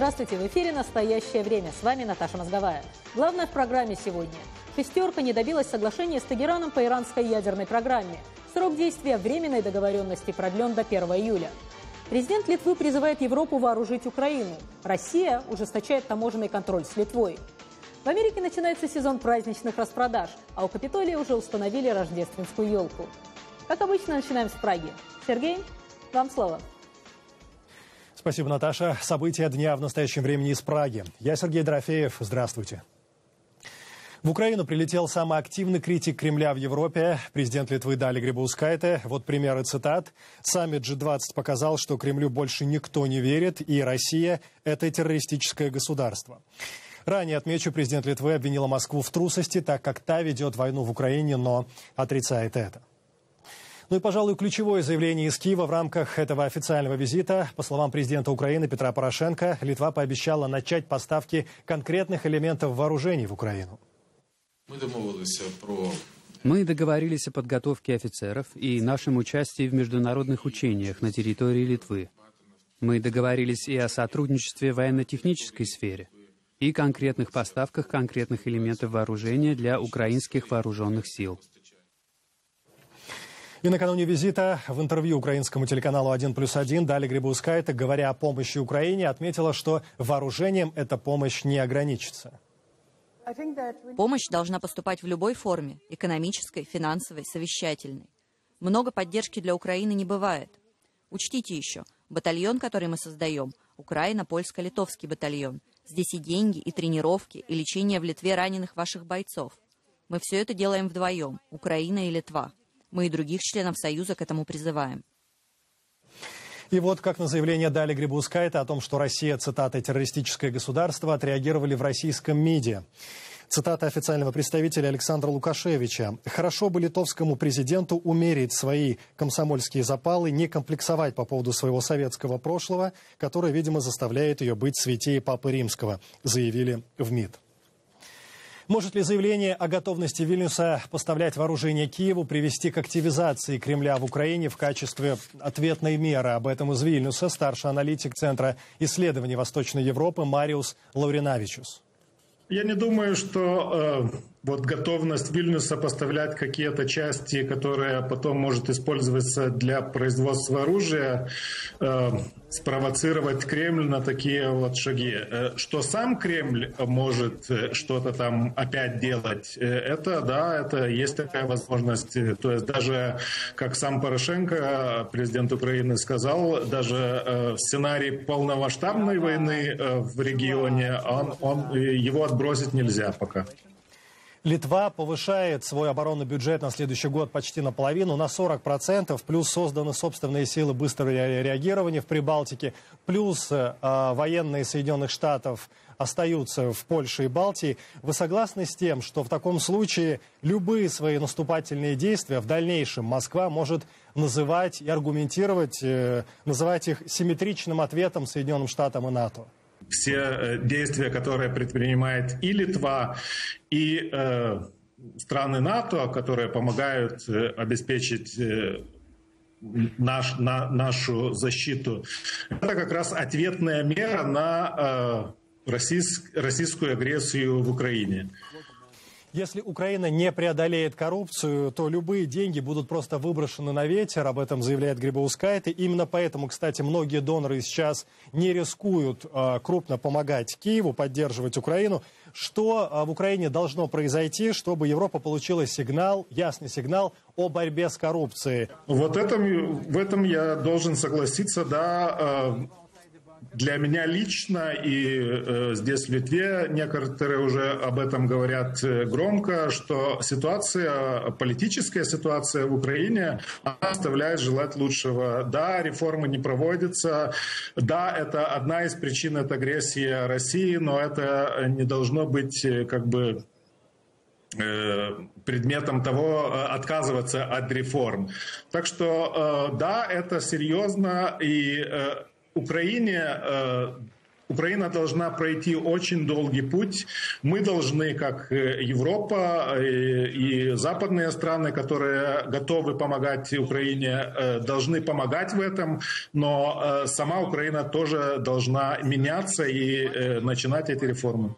Здравствуйте, в эфире «Настоящее время». С вами Наташа Мозговая. Главное в программе сегодня. «Шестерка» не добилась соглашения с Тегераном по иранской ядерной программе. Срок действия временной договоренности продлен до 1 июля. Президент Литвы призывает Европу вооружить Украину. Россия ужесточает таможенный контроль с Литвой. В Америке начинается сезон праздничных распродаж, а у Капитолия уже установили рождественскую елку. Как обычно, начинаем с Праги. Сергей, вам слово. Спасибо, Наташа. События дня в настоящем времени из Праги. Я Сергей Дорофеев. Здравствуйте. В Украину прилетел самый активный критик Кремля в Европе, президент Литвы Даля Грибаускайте. Вот примеры цитат. Саммит G20 показал, что Кремлю больше никто не верит, и Россия – это террористическое государство. Ранее, отмечу, президент Литвы обвинила Москву в трусости, так как та ведет войну в Украине, но отрицает это. Ну и, пожалуй, ключевое заявление из Киева в рамках этого официального визита. По словам президента Украины Петра Порошенко, Литва пообещала начать поставки конкретных элементов вооружений в Украину. Мы договорились о подготовке офицеров и нашем участии в международных учениях на территории Литвы. Мы договорились и о сотрудничестве в военно-технической сфере, и конкретных поставках конкретных элементов вооружения для украинских вооруженных сил. И накануне визита в интервью украинскому телеканалу «1+1» Даля Грибаускайте, говоря о помощи Украине, отметила, что вооружением эта помощь не ограничится. Помощь должна поступать в любой форме – экономической, финансовой, совещательной. Много поддержки для Украины не бывает. Учтите еще, батальон, который мы создаем – Украино-Польско-Литовский батальон. Здесь и деньги, и тренировки, и лечение в Литве раненых ваших бойцов. Мы все это делаем вдвоем – Украина и Литва. Мы и других членов Союза к этому призываем. И вот как на заявление Дали Грибаускайте о том, что Россия, цитата, террористическое государство, отреагировали в российском МИДе. Цитата официального представителя Александра Лукашевича. «Хорошо бы литовскому президенту умерить свои комсомольские запалы, не комплексовать по поводу своего советского прошлого, которое, видимо, заставляет ее быть святее Папы Римского», заявили в МИД. Может ли заявление о готовности Вильнюса поставлять вооружение Киеву привести к активизации Кремля в Украине в качестве ответной меры? Об этом из Вильнюса старший аналитик Центра исследований Восточной Европы Мариус Лауринавичус. Я не думаю, что готовность Вильнюса поставлять какие-то части, которые потом может использоваться для производства оружия, спровоцировать Кремль на такие вот шаги. Что сам Кремль может что-то там опять делать, это есть такая возможность. То есть даже, как сам Порошенко, президент Украины, сказал, даже в сценарии полномасштабной войны в регионе его отбросить нельзя пока. Литва повышает свой оборонный бюджет на следующий год почти наполовину, на 40%, плюс созданы собственные силы быстрого реагирования в Прибалтике, плюс военные Соединенных Штатов остаются в Польше и Балтии. Вы согласны с тем, что в таком случае любые свои наступательные действия в дальнейшем Москва может называть и аргументировать, называть их симметричным ответом Соединенным Штатам и НАТО? Все действия, которые предпринимает и Литва, и страны НАТО, которые помогают обеспечить нашу защиту, это как раз ответная мера на российскую агрессию в Украине. Если Украина не преодолеет коррупцию, то любые деньги будут просто выброшены на ветер, об этом заявляет Грибаускайте. Именно поэтому, кстати, многие доноры сейчас не рискуют крупно помогать Киеву, поддерживать Украину. Что в Украине должно произойти, чтобы Европа получила сигнал, ясный сигнал о борьбе с коррупцией? В этом я должен согласиться, да. Для меня лично и здесь в Литве некоторые уже об этом говорят громко, что политическая ситуация в Украине, она оставляет желать лучшего. Да, реформы не проводятся, да, это одна из причин от агрессии России, но это не должно быть предметом того, отказываться от реформ. Так что, да, это серьезно, и Украине Украина должна пройти очень долгий путь. Мы должны, как Европа и западные страны, которые готовы помогать Украине, должны помогать в этом, но сама Украина тоже должна меняться и начинать эти реформы.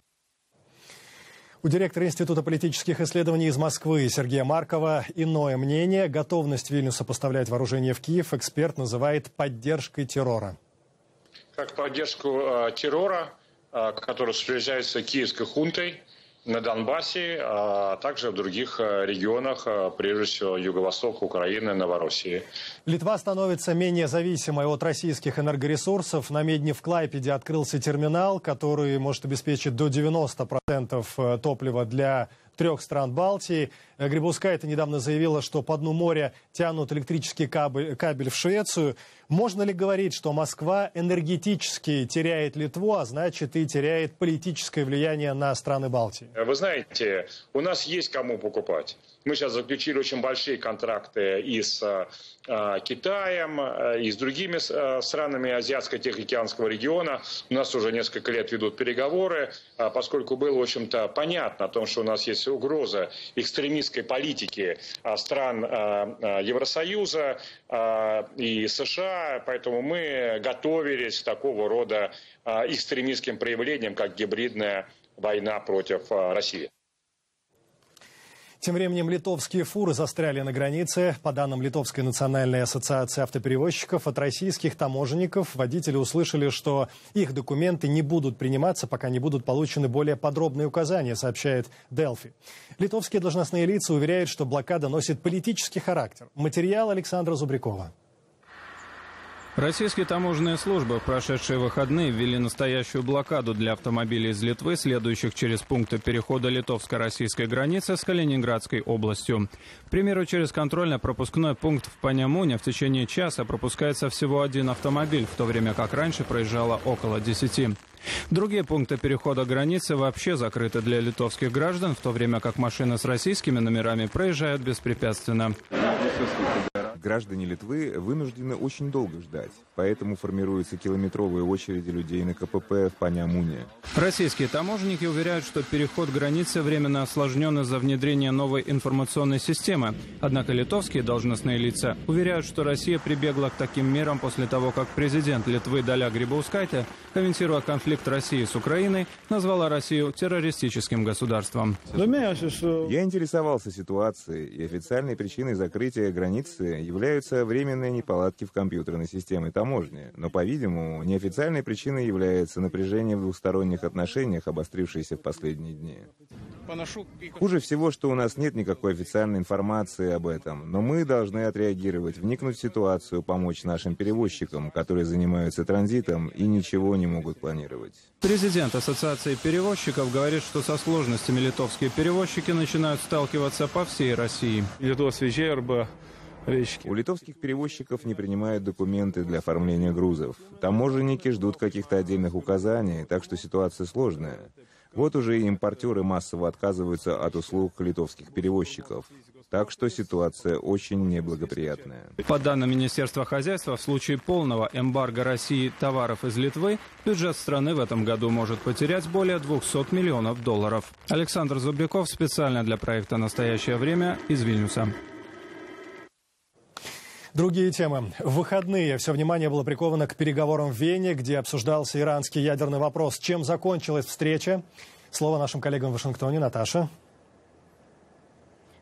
У директора Института политических исследований из Москвы Сергея Маркова иное мнение. Готовность Вильнюса поставлять вооружение в Киев эксперт называет поддержкой террора. Как поддержку террора, который осуществляется киевской хунтой на Донбассе, а также в других регионах, прежде всего юго-востока Украины, Новороссии. Литва становится менее зависимой от российских энергоресурсов. На Медне в Клайпеде открылся терминал, который может обеспечить до 90% топлива для 3 стран Балтии. Грибаускайте недавно заявила, что по дну моря тянут электрический кабель в Швецию. Можно ли говорить, что Москва энергетически теряет Литву, а значит и теряет политическое влияние на страны Балтии? Вы знаете, у нас есть кому покупать. Мы сейчас заключили очень большие контракты и с Китаем, и с другими странами Азиатско-Тихоокеанского региона. У нас уже несколько лет ведут переговоры, поскольку было, в общем-то, понятно о том, что у нас есть угроза экстремистской политики стран Евросоюза и США, поэтому мы готовились к такого рода экстремистским проявлениям, как гибридная война против России. Тем временем литовские фуры застряли на границе. По данным Литовской национальной ассоциации автоперевозчиков, от российских таможенников водители услышали, что их документы не будут приниматься, пока не будут получены более подробные указания, сообщает Delfi. Литовские должностные лица уверяют, что блокада носит политический характер. Материал Александра Зубрякова. Российские таможенные службы в прошедшие выходные ввели настоящую блокаду для автомобилей из Литвы, следующих через пункты перехода литовско-российской границы с Калининградской областью. К примеру, через контрольно-пропускной пункт в Панямуне в течение часа пропускается всего 1 автомобиль, в то время как раньше проезжало около 10. Другие пункты перехода границы вообще закрыты для литовских граждан, в то время как машины с российскими номерами проезжают беспрепятственно. Граждане Литвы вынуждены очень долго ждать, поэтому формируются километровые очереди людей на КПП в Панямуне. Российские таможенники уверяют, что переход границы временно осложнен из-за внедрения новой информационной системы. Однако литовские должностные лица уверяют, что Россия прибегла к таким мерам после того, как президент Литвы Даля Грибаускайте, комментируя конфликт России с Украиной, назвала Россию террористическим государством. Я интересовался ситуацией, и официальной причиной закрытия границы являются временные неполадки в компьютерной системе таможни. Но, по-видимому, неофициальной причиной является напряжение в двусторонних отношениях, обострившееся в последние дни. Хуже всего, что у нас нет никакой официальной информации об этом, но мы должны отреагировать, вникнуть в ситуацию, помочь нашим перевозчикам, которые занимаются транзитом и ничего не могут планировать. Президент Ассоциации перевозчиков говорит, что со сложностями литовские перевозчики начинают сталкиваться по всей России. У литовских перевозчиков не принимают документы для оформления грузов. Таможенники ждут каких-то отдельных указаний, так что ситуация сложная. Вот уже и импортеры массово отказываются от услуг литовских перевозчиков. Так что ситуация очень неблагоприятная. По данным Министерства хозяйства, в случае полного эмбарго России товаров из Литвы, бюджет страны в этом году может потерять более $200 миллионов. Александр Зубряков специально для проекта «Настоящее время» из Вильнюса. Другие темы. В выходные все внимание было приковано к переговорам в Вене, где обсуждался иранский ядерный вопрос. Чем закончилась встреча? Слово нашим коллегам в Вашингтоне. Наташа.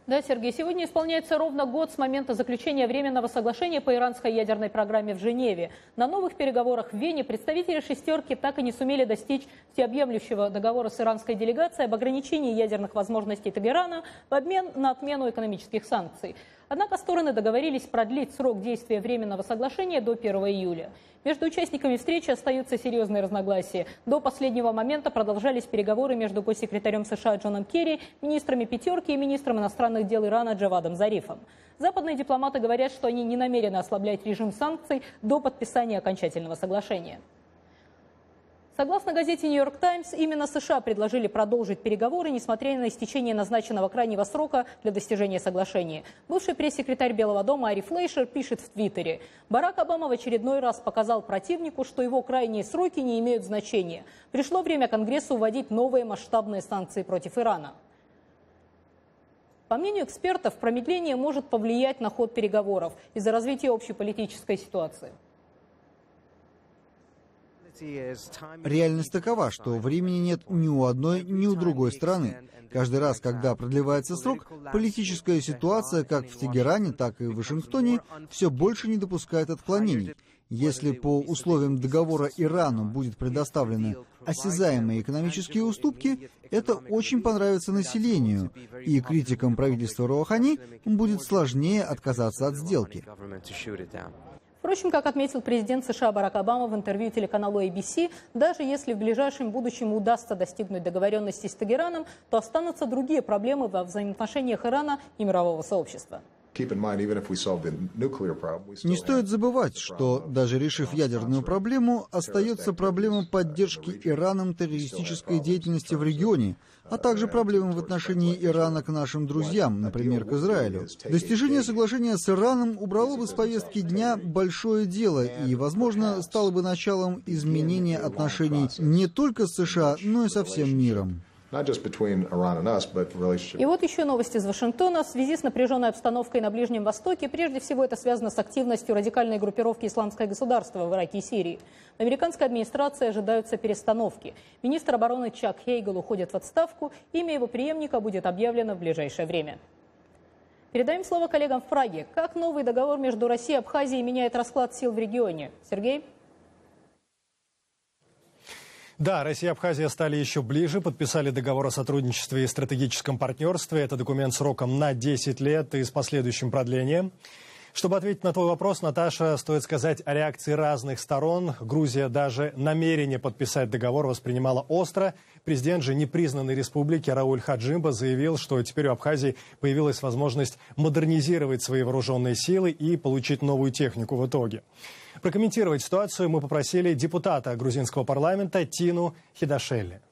Да, Сергей, сегодня исполняется ровно год с момента заключения временного соглашения по иранской ядерной программе в Женеве. На новых переговорах в Вене представители «шестерки» так и не сумели достичь всеобъемлющего договора с иранской делегацией об ограничении ядерных возможностей Тегерана в обмен на отмену экономических санкций. Однако стороны договорились продлить срок действия временного соглашения до 1 июля. Между участниками встречи остаются серьезные разногласия. До последнего момента продолжались переговоры между госсекретарем США Джоном Керри, министрами «пятерки» и министром иностранных дел Ирана Джавадом Зарифом. Западные дипломаты говорят, что они не намерены ослаблять режим санкций до подписания окончательного соглашения. Согласно газете «Нью-Йорк Таймс», именно США предложили продолжить переговоры, несмотря на истечение назначенного крайнего срока для достижения соглашения. Бывший пресс-секретарь Белого дома Ари Флейшер пишет в Твиттере: «Барак Обама в очередной раз показал противнику, что его крайние сроки не имеют значения. Пришло время Конгрессу вводить новые масштабные санкции против Ирана». По мнению экспертов, промедление может повлиять на ход переговоров из-за развития общей политической ситуации. Реальность такова, что времени нет ни у одной, ни у другой стороны. Каждый раз, когда продлевается срок, политическая ситуация как в Тегеране, так и в Вашингтоне все больше не допускает отклонений. Если по условиям договора Ирану будет предоставлены осязаемые экономические уступки, это очень понравится населению, и критикам правительства Роухани будет сложнее отказаться от сделки. Впрочем, как отметил президент США Барак Обама в интервью телеканалу ABC, даже если в ближайшем будущем удастся достигнуть договоренности с Тегераном, то останутся другие проблемы во взаимоотношениях Ирана и мирового сообщества. Не стоит забывать, что даже решив ядерную проблему, остается проблема поддержки Ираном террористической деятельности в регионе, а также проблемы в отношении Ирана к нашим друзьям, например, к Израилю. Достижение соглашения с Ираном убрало бы с повестки дня большое дело и, возможно, стало бы началом изменения отношений не только с США, но и со всем миром. И вот еще новости из Вашингтона. В связи с напряженной обстановкой на Ближнем Востоке, прежде всего это связано с активностью радикальной группировки «Исламское государство» в Ираке и Сирии. В американской администрации ожидаются перестановки. Министр обороны Чак Хейгл уходит в отставку. Имя его преемника будет объявлено в ближайшее время. Передаем слово коллегам в Праге. Как новый договор между Россией и Абхазией меняет расклад сил в регионе? Сергей? Да, Россия и Абхазия стали еще ближе, подписали договор о сотрудничестве и стратегическом партнерстве. Это документ сроком на 10 лет и с последующим продлением. Чтобы ответить на твой вопрос, Наташа, стоит сказать о реакции разных сторон. Грузия даже намерение подписать договор воспринимала остро. Президент же непризнанной республики Рауль Хаджимба заявил, что теперь у Абхазии появилась возможность модернизировать свои вооруженные силы и получить новую технику в итоге. Прокомментировать ситуацию мы попросили депутата грузинского парламента Тину Хидашвили.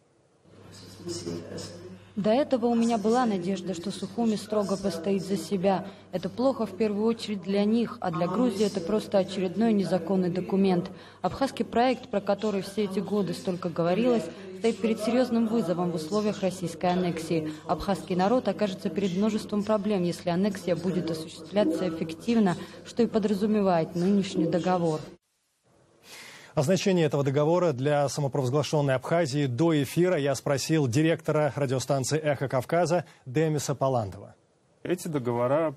До этого у меня была надежда, что Сухуми строго постоит за себя. Это плохо в первую очередь для них, а для Грузии это просто очередной незаконный документ. Абхазский проект, про который все эти годы столько говорилось, стоит перед серьезным вызовом в условиях российской аннексии. Абхазский народ окажется перед множеством проблем, если аннексия будет осуществляться эффективно, что и подразумевает нынешний договор. О значении этого договора для самопровозглашенной Абхазии до эфира я спросил директора радиостанции «Эхо Кавказа» Демиса Паландова. Эти договора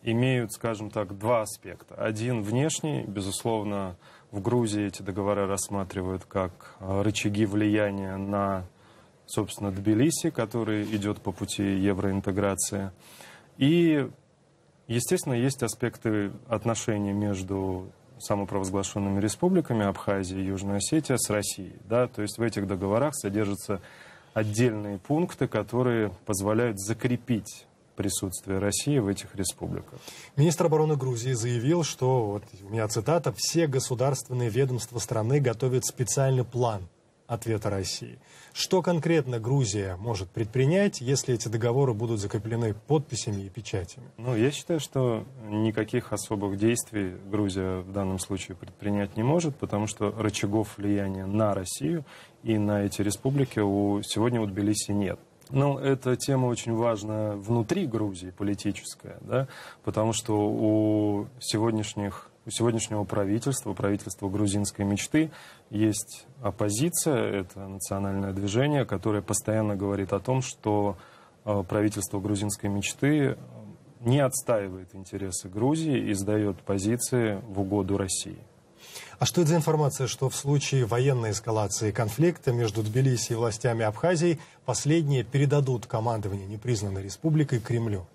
имеют, скажем так, два аспекта. Один внешний, безусловно, в Грузии эти договора рассматривают как рычаги влияния на, собственно, Тбилиси, который идет по пути евроинтеграции. И, естественно, есть аспекты отношений между самопровозглашенными республиками Абхазия и Южная Осетия с Россией. Да? То есть в этих договорах содержатся отдельные пункты, которые позволяют закрепить присутствие России в этих республиках. Министр обороны Грузии заявил, что, вот у меня цитата, «все государственные ведомства страны готовят специальный план ответа России». Что конкретно Грузия может предпринять, если эти договоры будут закреплены подписями и печатями? Ну, я считаю, что никаких особых действий Грузия в данном случае предпринять не может, потому что рычагов влияния на Россию и на эти республики сегодня у Тбилиси нет. Но эта тема очень важна внутри Грузии, политическая, да, потому что у сегодняшнего правительства грузинской мечты, есть оппозиция, это национальное движение, которое постоянно говорит о том, что правительство грузинской мечты не отстаивает интересы Грузии и сдает позиции в угоду России. А что это за информация, что в случае военной эскалации конфликта между Тбилиси и властями Абхазии последние передадут командование непризнанной республикой Кремлю?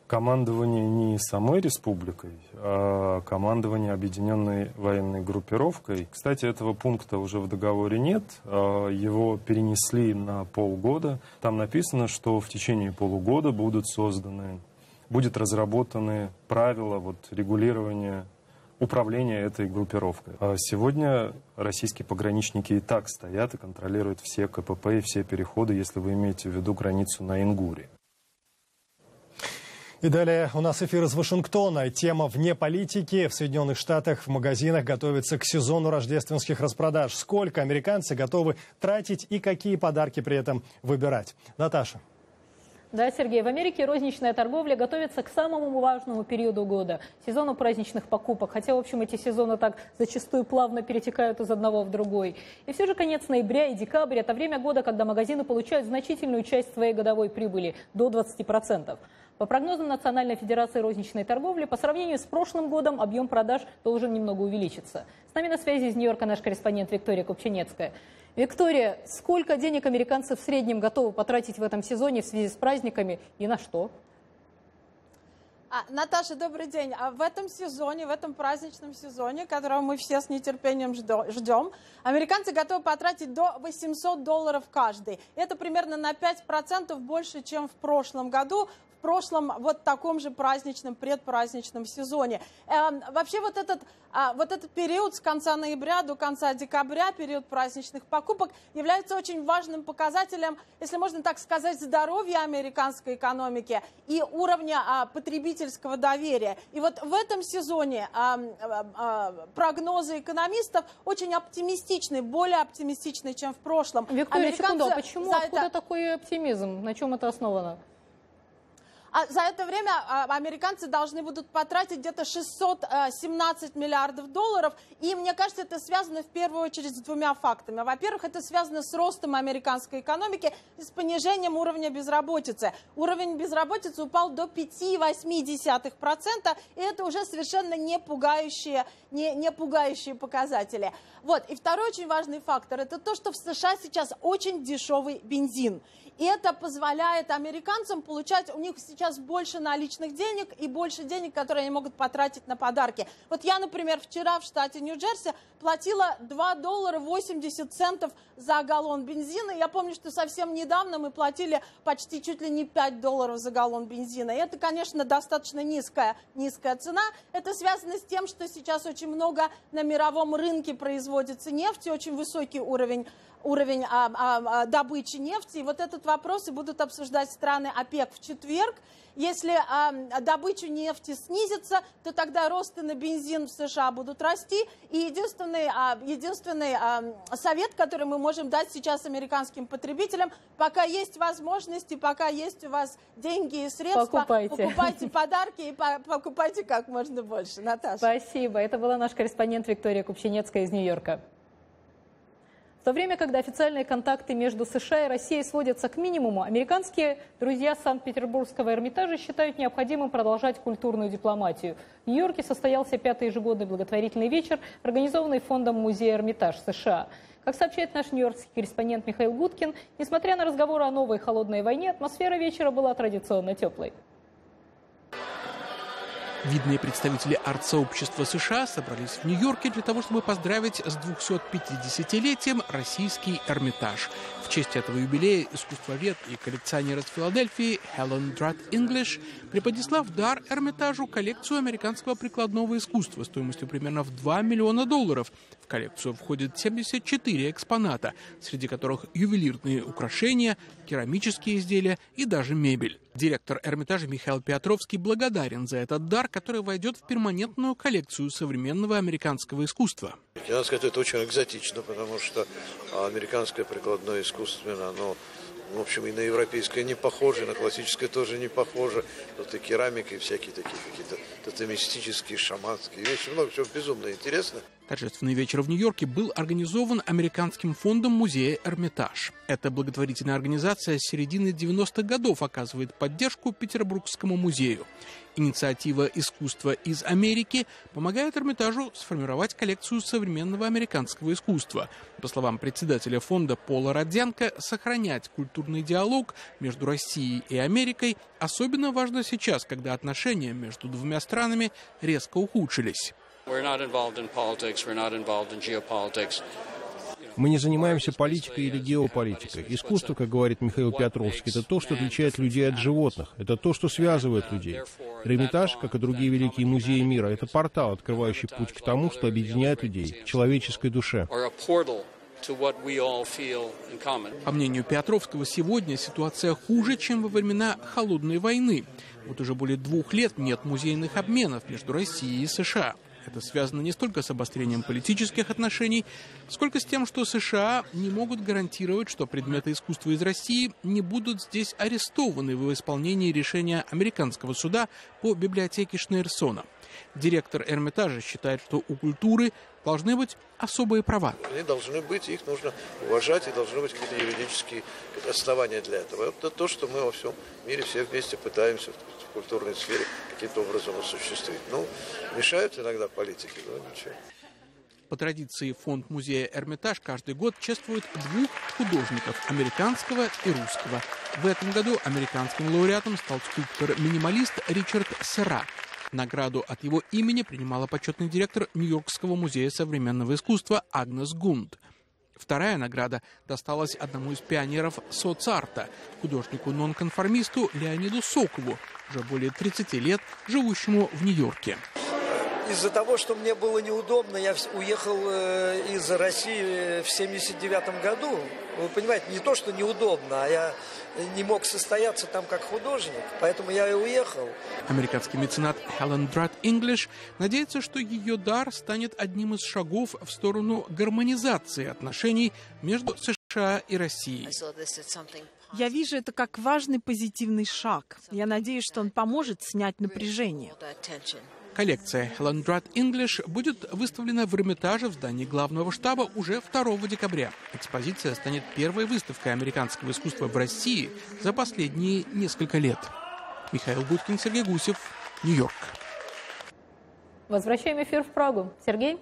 Командование не самой республикой, а командование объединенной военной группировкой. Кстати, этого пункта уже в договоре нет. Его перенесли на полгода. Там написано, что в течение полугода будет разработаны правила регулирования управления этой группировкой. А сегодня российские пограничники и так стоят и контролируют все КПП и все переходы, если вы имеете в виду границу на Ингуре. И далее у нас эфир из Вашингтона. Тема «Вне политики». В Соединенных Штатах в магазинах готовится к сезону рождественских распродаж. Сколько американцы готовы тратить и какие подарки при этом выбирать? Наташа. Да, Сергей, в Америке розничная торговля готовится к самому важному периоду года – сезону праздничных покупок. Хотя, в общем, эти сезоны так зачастую плавно перетекают из одного в другой. И все же конец ноября и декабрь – это время года, когда магазины получают значительную часть своей годовой прибыли – до 20%. По прогнозам Национальной федерации розничной торговли, по сравнению с прошлым годом объем продаж должен немного увеличиться. С нами на связи из Нью-Йорка наш корреспондент Виктория Купчинецкая. Виктория, сколько денег американцы в среднем готовы потратить в этом сезоне в связи с праздниками и на что? Наташа, добрый день. В этом сезоне, в этом праздничном сезоне, которого мы все с нетерпением ждем, американцы готовы потратить до $800 каждый. Это примерно на 5% больше, чем в прошлом году. В прошлом вот таком же праздничном, предпраздничном сезоне. Вообще вот этот период с конца ноября до конца декабря, период праздничных покупок, является очень важным показателем, если можно так сказать, здоровья американской экономики и уровня потребительского доверия. И вот в этом сезоне прогнозы экономистов очень оптимистичны, более оптимистичны, чем в прошлом. Виктория, секунду, а почему? Откуда такой оптимизм? На чем это основано? За это время американцы должны будут потратить где-то 617 миллиардов долларов. И мне кажется, это связано в первую очередь с двумя фактами. Во-первых, это связано с ростом американской экономики и с понижением уровня безработицы. Уровень безработицы упал до 5,8%, и это уже совершенно не пугающие показатели. Вот. И второй очень важный фактор – это то, что в США сейчас очень дешевый бензин. И это позволяет американцам получать, у них сейчас больше наличных денег и больше денег, которые они могут потратить на подарки. Вот я, например, вчера в штате Нью-Джерси платила $2.80 за галлон бензина. Я помню, что совсем недавно мы платили почти чуть ли не $5 за галлон бензина. И это, конечно, достаточно низкая цена. Это связано с тем, что сейчас очень много на мировом рынке производится нефти, очень высокий уровень добычи нефти. И вот этот вопрос и будут обсуждать страны ОПЕК в четверг. Если добыча нефти снизится, то тогда росты на бензин в США будут расти. И единственный совет, который мы можем дать сейчас американским потребителям, пока есть возможности, пока есть у вас деньги и средства, покупайте подарки и покупайте как можно больше. Наташа. Спасибо. Это была наш корреспондент Виктория Купчинецкая из Нью-Йорка. В то время, когда официальные контакты между США и Россией сводятся к минимуму, американские друзья Санкт-Петербургского Эрмитажа считают необходимым продолжать культурную дипломатию. В Нью-Йорке состоялся 5-й ежегодный благотворительный вечер, организованный фондом Музея Эрмитаж США. Как сообщает наш нью-йоркский корреспондент Михаил Гудкин, несмотря на разговоры о новой холодной войне, атмосфера вечера была традиционно теплой. Видные представители арт-сообщества США собрались в Нью-Йорке для того, чтобы поздравить с 250-летием российский Эрмитаж. В честь этого юбилея искусствовед и коллекционер из Филадельфии Хелен Драт Инглиш преподнесла в дар Эрмитажу коллекцию американского прикладного искусства стоимостью примерно в $2 миллиона. В коллекцию входят 74 экспоната, среди которых ювелирные украшения, керамические изделия и даже мебель. Директор Эрмитажа Михаил Петровский благодарен за этот дар, который войдет в перманентную коллекцию современного американского искусства. Я надо сказать, это очень экзотично, потому что американское прикладное искусство, оно, в общем, и на европейское не похоже, и на классическое тоже не похоже. Тут и керамика, и всякие такие какие-то тотемистические, шаманские вещи. Много чего безумно интересно. Торжественный вечер в Нью-Йорке был организован американским фондом Музея Эрмитаж. Эта благотворительная организация с середины 90-х годов оказывает поддержку Петербургскому музею. Инициатива «Искусство из Америки» помогает Эрмитажу сформировать коллекцию современного американского искусства. По словам председателя фонда Пола Родзянко, сохранять культурный диалог между Россией и Америкой особенно важно сейчас, когда отношения между двумя странами резко ухудшились. Мы не занимаемся политикой или геополитикой. Искусство, как говорит Михаил Петровский, это то, что отличает людей от животных. Это то, что связывает людей. Эрмитаж, как и другие великие музеи мира, это портал, открывающий путь к тому, что объединяет людей, к человеческой душе. По мнению Петровского, сегодня ситуация хуже, чем во времена Холодной войны. Вот уже более 2 лет нет музейных обменов между Россией и США. Это связано не столько с обострением политических отношений, сколько с тем, что США не могут гарантировать, что предметы искусства из России не будут здесь арестованы в исполнении решения американского суда по библиотеке Шнейрсона. Директор Эрмитажа считает, что у культуры должны быть особые права. Они должны быть, их нужно уважать, и должны быть какие-то юридические основания для этого. Это то, что мы во всем мире все вместе пытаемся в культурной сфере каким-то образом осуществить. Ну, мешают иногда политики, но ничего. По традиции фонд музея «Эрмитаж» каждый год чествует 2 художников – американского и русского. В этом году американским лауреатом стал скульптор-минималист Ричард Серра. Награду от его имени принимала почетный директор Нью-Йоркского музея современного искусства Агнес Гунд. Вторая награда досталась одному из пионеров соцарта, художнику-нонконформисту Леониду Сокову, уже более 30 лет живущему в Нью-Йорке. Из-за того, что мне было неудобно, я уехал из России в 1979 году. Вы понимаете, не то, что неудобно, а я не мог состояться там как художник, поэтому я и уехал. Американский меценат Helen Drutt English надеется, что ее дар станет одним из шагов в сторону гармонизации отношений между США и Россией. Я вижу это как важный позитивный шаг. Я надеюсь, что он поможет снять напряжение. Коллекция Helen Drutt English будет выставлена в Эрмитаже в здании главного штаба уже 2 декабря. Экспозиция станет первой выставкой американского искусства в России за последние несколько лет. Михаил Будкин, Сергей Гусев, Нью-Йорк. Возвращаем эфир в Прагу. Сергей?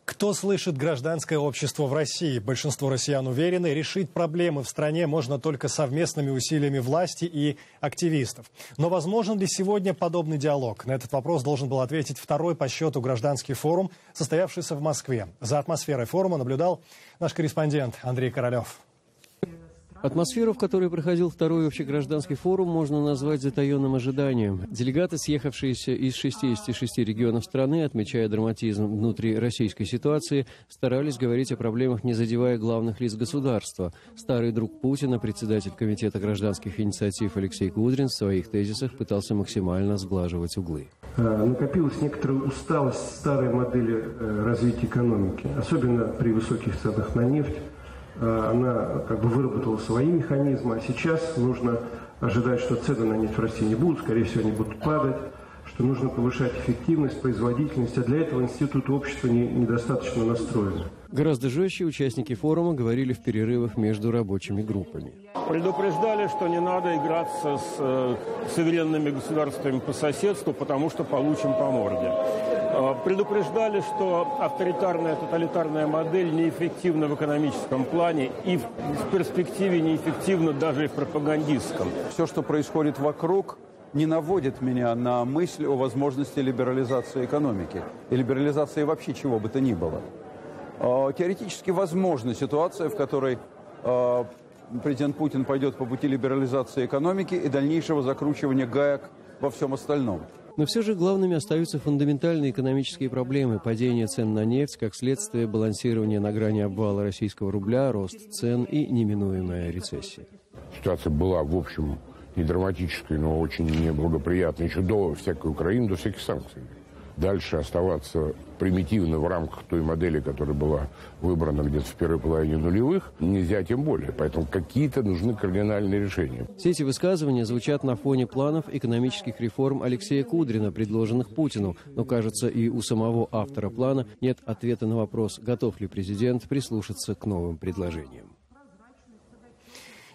Кто слышит гражданское общество в России? Большинство россиян уверены, решить проблемы в стране можно только совместными усилиями власти и активистов. Но возможен ли сегодня подобный диалог? На этот вопрос должен был ответить 2-й по счету гражданский форум, состоявшийся в Москве. За атмосферой форума наблюдал наш корреспондент Андрей Королев. Атмосферу, в которой проходил 2-й общегражданский форум, можно назвать затаенным ожиданием. Делегаты, съехавшиеся из 66 регионов страны, отмечая драматизм внутрироссийской ситуации, старались говорить о проблемах, не задевая главных лиц государства. Старый друг Путина, председатель Комитета гражданских инициатив Алексей Кудрин в своих тезисах пытался максимально сглаживать углы. Накопилась некоторая усталость старой модели развития экономики, особенно при высоких ценах на нефть. Она выработала свои механизмы, а сейчас нужно ожидать, что цены на нефть в России не будут, скорее всего, они будут падать, что нужно повышать эффективность, производительность, а для этого институт общества недостаточно настроен. Гораздо жестче участники форума говорили в перерывах между рабочими группами. Предупреждали, что не надо играться с суверенными государствами по соседству, потому что получим по морде. Предупреждали, что авторитарная, тоталитарная модель неэффективна в экономическом плане и в перспективе неэффективна даже и в пропагандистском. Все, что происходит вокруг, не наводит меня на мысль о возможности либерализации экономики и либерализации вообще чего бы то ни было. Теоретически возможна ситуация, в которой президент Путин пойдет по пути либерализации экономики и дальнейшего закручивания гаек во всем остальном. Но все же главными остаются фундаментальные экономические проблемы: падение цен на нефть, как следствие балансирования на грани обвала российского рубля, рост цен и неминуемая рецессия. Ситуация была, в общем, не драматической, но очень неблагоприятной еще до всякой Украины, до всяких санкций. Дальше оставаться примитивно в рамках той модели, которая была выбрана где-то в первой половине нулевых, нельзя тем более. Поэтому какие-то нужны кардинальные решения. Все эти высказывания звучат на фоне планов экономических реформ Алексея Кудрина, предложенных Путину. Но, кажется, и у самого автора плана нет ответа на вопрос, готов ли президент прислушаться к новым предложениям.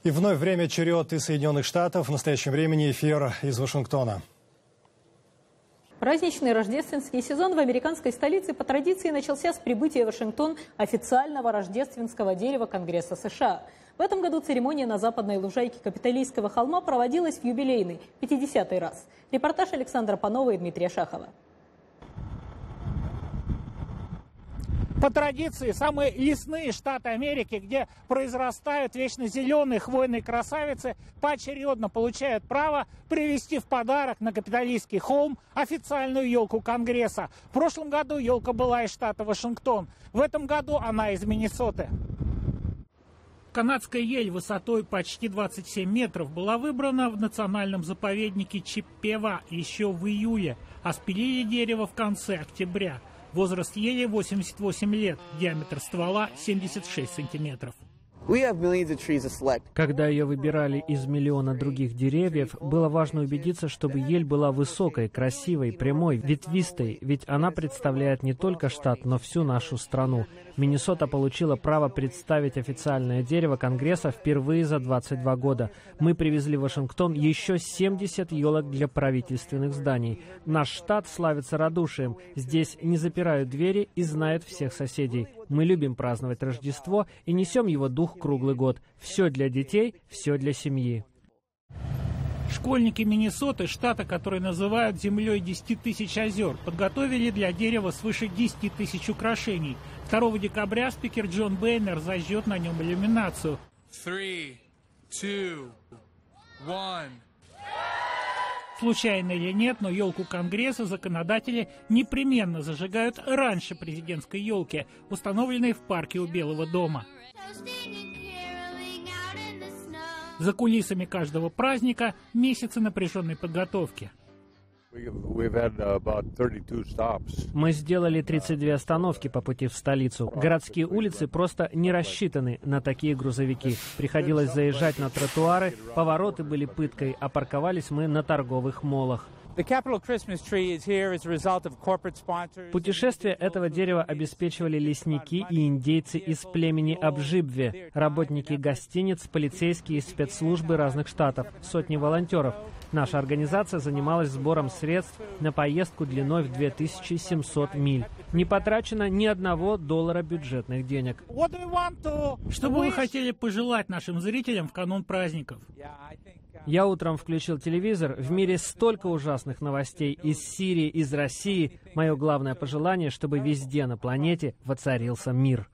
И вновь время черед из Соединенных Штатов. В настоящем времени эфир из Вашингтона. Праздничный рождественский сезон в американской столице по традиции начался с прибытия в Вашингтон официального рождественского дерева Конгресса США. В этом году церемония на западной лужайке Капитолийского холма проводилась в юбилейный 50-й раз. Репортаж Александра Панова и Дмитрия Шахова. По традиции, самые лесные штаты Америки, где произрастают вечно зеленые хвойные красавицы, поочередно получают право привезти в подарок на капитолийский холм официальную елку Конгресса. В прошлом году елка была из штата Вашингтон, в этом году она из Миннесоты. Канадская ель высотой почти 27 метров была выбрана в национальном заповеднике Чиппева еще в июле, а спилили дерево в конце октября. Возраст ели 88 лет, диаметр ствола 76 сантиметров. Когда ее выбирали из миллиона других деревьев, было важно убедиться, чтобы ель была высокой, красивой, прямой, ветвистой, ведь она представляет не только штат, но всю нашу страну. Миннесота получила право представить официальное дерево Конгресса впервые за 22 года. Мы привезли в Вашингтон еще 70 елок для правительственных зданий. Наш штат славится радушием. Здесь не запирают двери и знают всех соседей. Мы любим праздновать Рождество и несем его дух круглый год. Все для детей, все для семьи. Школьники Миннесоты, штата, который называют землей 10 тысяч озер, подготовили для дерева свыше 10 тысяч украшений. 2 декабря спикер Джон Бейнер зажжет на нем иллюминацию. 3, 2, 1. Случайно или нет, но елку Конгресса законодатели непременно зажигают раньше президентской елки, установленной в парке у Белого дома. За кулисами каждого праздника месяцы напряженной подготовки. Мы сделали 32 остановки по пути в столицу. Городские улицы просто не рассчитаны на такие грузовики. Приходилось заезжать на тротуары, повороты были пыткой, а парковались мы на торговых молах. Путешествие этого дерева обеспечивали лесники и индейцы из племени Обжибве, работники гостиниц, полицейские и спецслужбы разных штатов, сотни волонтеров. Наша организация занималась сбором средств на поездку длиной в 2700 миль. Не потрачено ни $1 бюджетных денег. Что бы вы хотели пожелать нашим зрителям в канун праздников? Я утром включил телевизор. В мире столько ужасных новостей из Сирии, из России. Мое главное пожелание, чтобы везде на планете воцарился мир.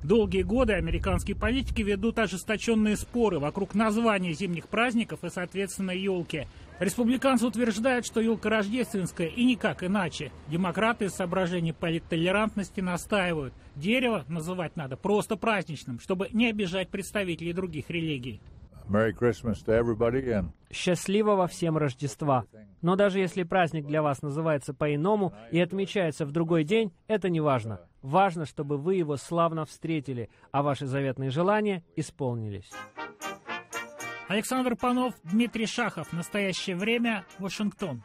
Долгие годы американские политики ведут ожесточенные споры вокруг названия зимних праздников и, соответственно, елки. Республиканцы утверждают, что елка рождественская и никак иначе. Демократы из соображений политтолерантности настаивают. Дерево называть надо просто праздничным, чтобы не обижать представителей других религий. Счастливого всем Рождества. Но даже если праздник для вас называется по-иному и отмечается в другой день, это не важно. Важно, чтобы вы его славно встретили, а ваши заветные желания исполнились. Александр Панов, Дмитрий Шахов. Настоящее время. Вашингтон.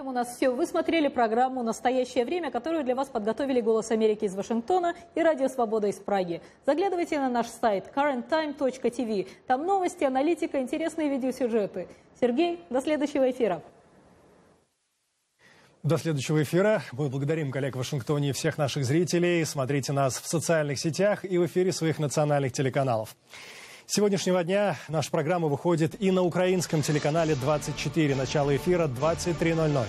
У нас все. Вы смотрели программу «Настоящее время», которую для вас подготовили «Голос Америки» из Вашингтона и «Радио Свобода» из Праги. Заглядывайте на наш сайт currenttime.tv. Там новости, аналитика, интересные видеосюжеты. Сергей, до следующего эфира. До следующего эфира. Мы благодарим коллег в Вашингтоне и всех наших зрителей. Смотрите нас в социальных сетях и в эфире своих национальных телеканалов. С сегодняшнего дня наша программа выходит и на украинском телеканале 24. Начало эфира 23:00.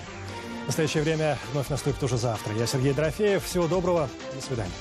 Настоящее время вновь наступит уже завтра. Я Сергей Дорофеев. Всего доброго. До свидания.